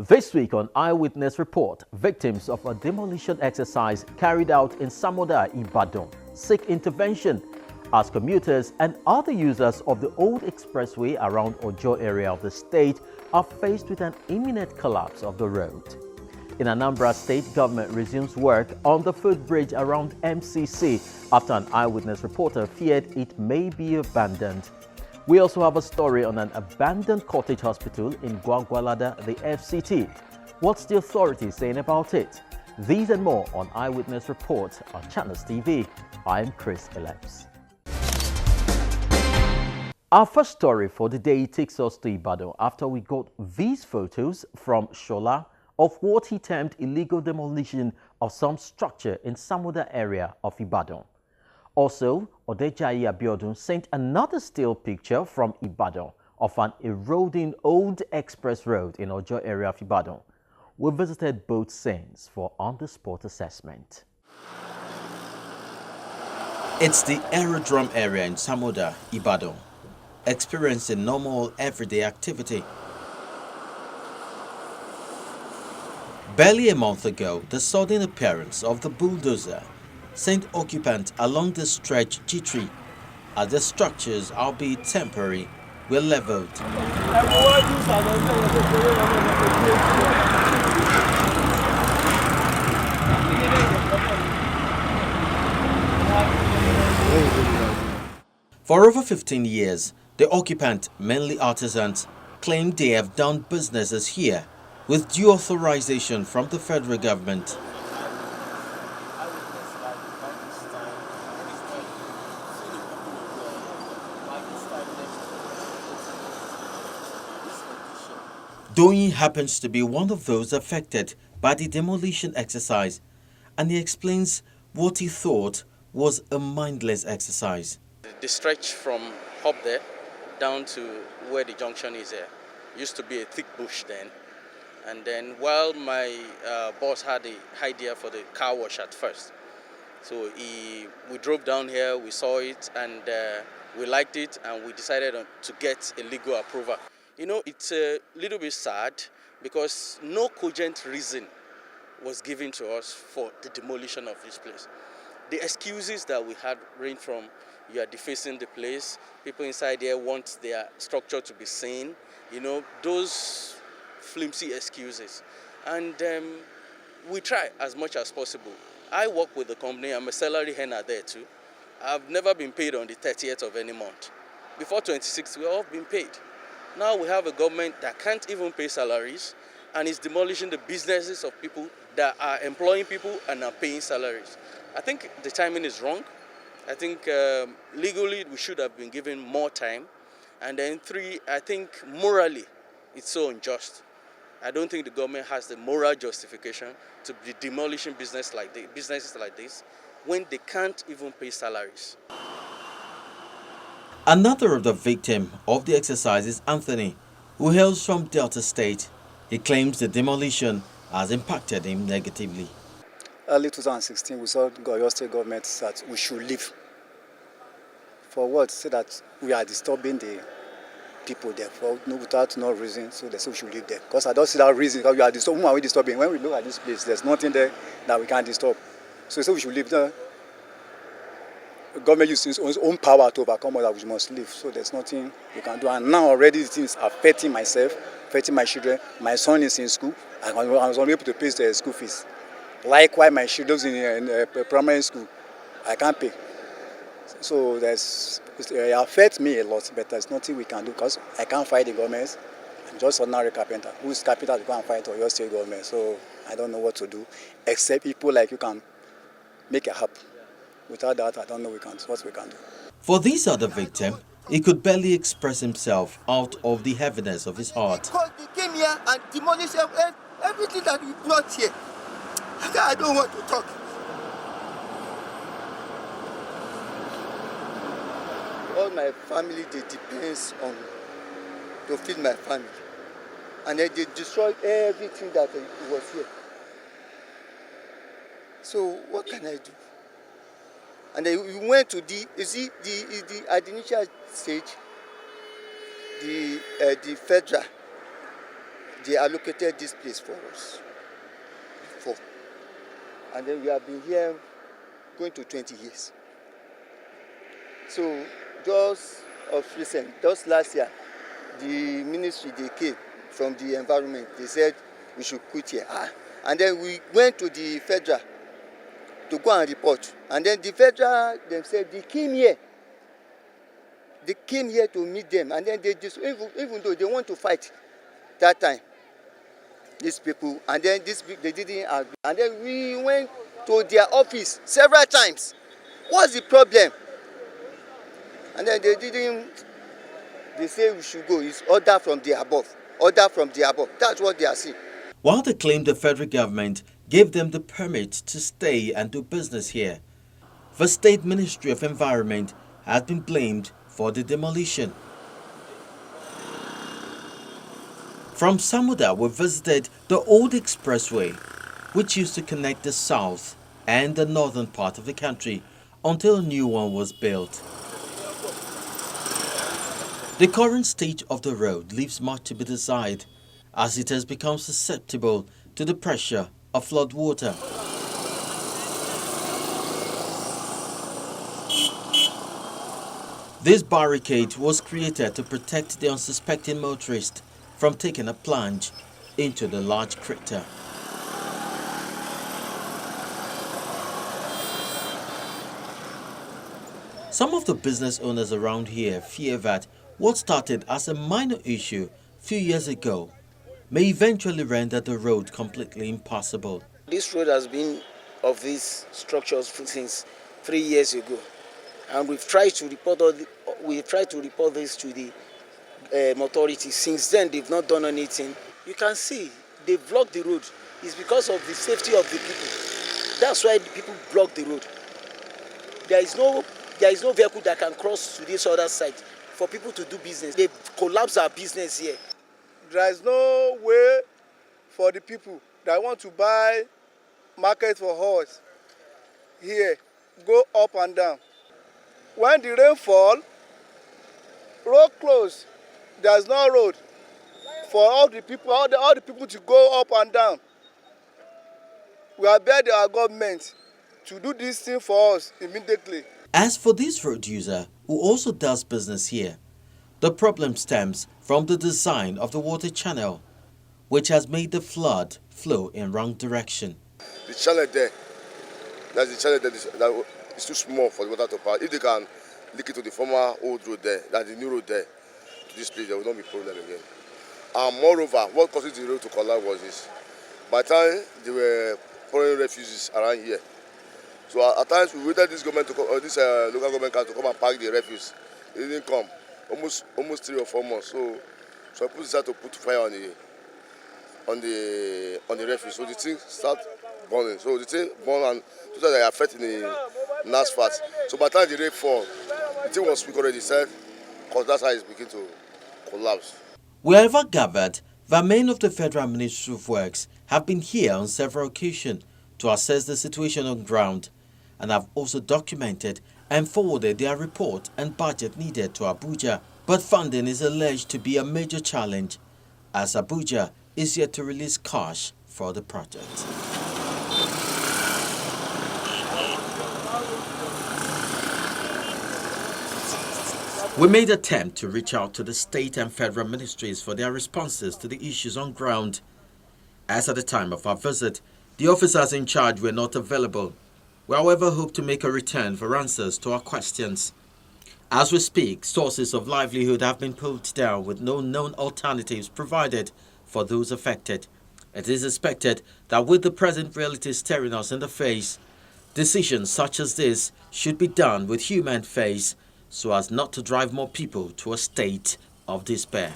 This week on Eyewitness Report, victims of a demolition exercise carried out in Samoda, Ibadan, seek intervention as commuters and other users of the old expressway around Ojo area of the state are faced with an imminent collapse of the road. In Anambra, state government resumes work on the footbridge around MCC after an eyewitness reporter feared it may be abandoned. We also have a story on an abandoned cottage hospital in Gwagwalada, the FCT. What's the authorities saying about it? These and more on Eyewitness Report on Channels TV. I'm Chris Elapse. Our first story for the day takes us to Ibadan after we got these photos from Shola of what he termed illegal demolition of some structure in Samoda area of Ibadan. Also, Odejayi Abiodun sent another still picture from Ibadan of an eroding old express road in Ojo area of Ibadan. We visited both scenes for on-the-spot assessment. It's the aerodrome area in Samoda, Ibadan, experiencing normal everyday activity. Barely a month ago, the sudden appearance of the bulldozer sent occupants along the stretch jittery as the structures, albeit temporary, were leveled. For over 15 years, the occupants, mainly artisans, claim they have done businesses here with due authorization from the federal government. Doyin happens to be one of those affected by the demolition exercise, and he explains what he thought was a mindless exercise. The stretch from up there down to where the junction is here used to be a thick bush then. And then while my boss had the idea for the car wash at first, so we drove down here, we saw it, and we liked it, and we decided to get a legal approval. You know, it's a little bit sad because no cogent reason was given to us for the demolition of this place. The excuses that we had range from you are defacing the place, people inside there want their structure to be seen, you know, those flimsy excuses. And we try as much as possible. I work with the company, I'm a salary earner there too. I've never been paid on the 30th of any month. Before 26, we've all been paid. Now we have a government that can't even pay salaries and is demolishing the businesses of people that are employing people and are paying salaries. I think the timing is wrong. I think legally we should have been given more time. And then three, I think morally it's so unjust. I don't think the government has the moral justification to be demolishing businesses like this when they can't even pay salaries. Another of the victims of the exercise is Anthony, who hails from Delta State. He claims the demolition has impacted him negatively. Early 2016, we saw the Oyo State government that we should leave. For what? Say that we are disturbing the people there without no reason, so they say we should leave there. Because I don't see that reason, because we are disturbing. Who are we disturbing? When we look at this place, there's nothing there that we can't disturb. So they say we should leave there. The government uses its own power to overcome us that we must leave. So there's nothing we can do. And now already things are affecting myself, affecting my children. My son is in school. I was unable to pay the school fees. Likewise, my children in primary school, I can't pay. So it affects me a lot, but there's nothing we can do because I can't fight the government. I'm just an ordinary carpenter. Who's carpenter to go and fight Oyo State government? So I don't know what to do, except people like you can make it happen. Without that, I don't know what we can do. For this other victim, he could barely express himself out of the heaviness of his heart. Because they came here and demolished everything that we brought here. I don't want to talk. All my family, they depends on to feed my family. And then they destroyed everything that was here. So what can I do? And then we went to at the initial stage, the federal, they allocated this place for us before. And then we have been here going to 20 years. So just of recent, just last year, the ministry, they came from the environment. They said we should quit here. And then we went to the federal to go and report. And then the federal themselves, they came here. They came here to meet them. And then they just, even though they want to fight that time, these people, and then they didn't agree. And then we went to their office several times. What's the problem? And then they say we should go. It's order from the above. Order from the above. That's what they are saying. While they claim the federal government gave them the permit to stay and do business here, the State Ministry of Environment has been blamed for the demolition. From Samoda, we visited the old Expressway, which used to connect the south and the northern part of the country until a new one was built. The current state of the road leaves much to be desired, as it has become susceptible to the pressure of flood water. This barricade was created to protect the unsuspecting motorist from taking a plunge into the large crater. Some of the business owners around here fear that what started as a minor issue a few years ago may eventually render the road completely impassable. This road has been of these structures since 3 years ago, and we've tried to report this to the authorities. Since then, they've not done anything. You can see they blocked the road. It's because of the safety of the people. That's why the people block the road. There is no vehicle that can cross to this other side for people to do business. They collapse our business here. There is no way for the people that want to buy market for horse here go up and down. When the rain fall, road closed. There's no road for all the people to go up and down. We are begging our government to do this thing for us immediately. As for this road user who also does business here, the problem stems from the design of the water channel, which has made the flood flow in wrong direction. The channel there, that's the channel that is too small for the water to pass. If they can link it to the former old road there, that's the new road there, to this place, there will not be problem again. And moreover, what causes the road to collapse was this. By the time they were pouring refugees around here, so at times we waited this government to come, or this local government to come and pack the refuse. It didn't come. Almost 3 or 4 months. So I decided to put fire on the refuse. So the thing start burning. So the thing burn and so that they are affecting the asphalt. So by the time the rain fall, the thing was weak already said, because that's how it's beginning to collapse. We have gathered that men of the Federal Ministry of Works have been here on several occasions to assess the situation on ground, and have also documented and forwarded their report and budget needed to Abuja. But funding is alleged to be a major challenge, as Abuja is yet to release cash for the project. We made an attempt to reach out to the state and federal ministries for their responses to the issues on ground. As at the time of our visit, the officers in charge were not available. We, however, hope to make a return for answers to our questions. As we speak, sources of livelihood have been pulled down with no known alternatives provided for those affected. It is expected that with the present reality staring us in the face, decisions such as this should be done with human face so as not to drive more people to a state of despair.